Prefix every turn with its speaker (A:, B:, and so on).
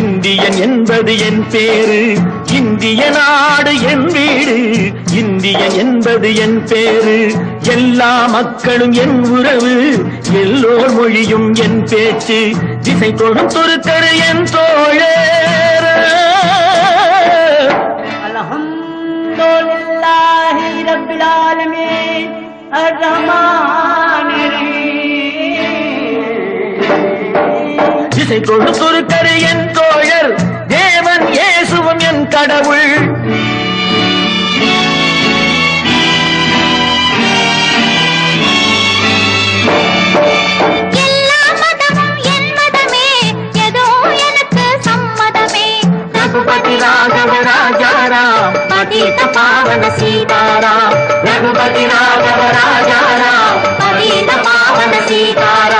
A: Indian என்பது என் பேரு, இந்திய நாடு என் வீடு, இந்தியன் என்பது என் பேரு, எல்லா மக்களும் என் உறவு, எல்லோர் மொழியும் என் பேச்சு, திசை தொடும் துருக்கரு என் தோழர்.
B: அல்ஹம்துலில்லாஹி ரப்பில் ஆலமீன் அர்-ரஹ்மானிர் ரஹீம்.
A: திசை தொடு துருக்கரு என் தோழர், தேவன் இயேசுவும் என் கடவுள்.
C: எல்லா மதமும் என் மதமே, ஏதோ எனக்கு சம்மதமே.
A: ரகுபதி ராகவ ராஜாராம்,
C: பதித பாவன
A: சீதாராம். ரகுபதி ராகவ ராஜாராம்,
C: பதித பாவன சீதாராம்.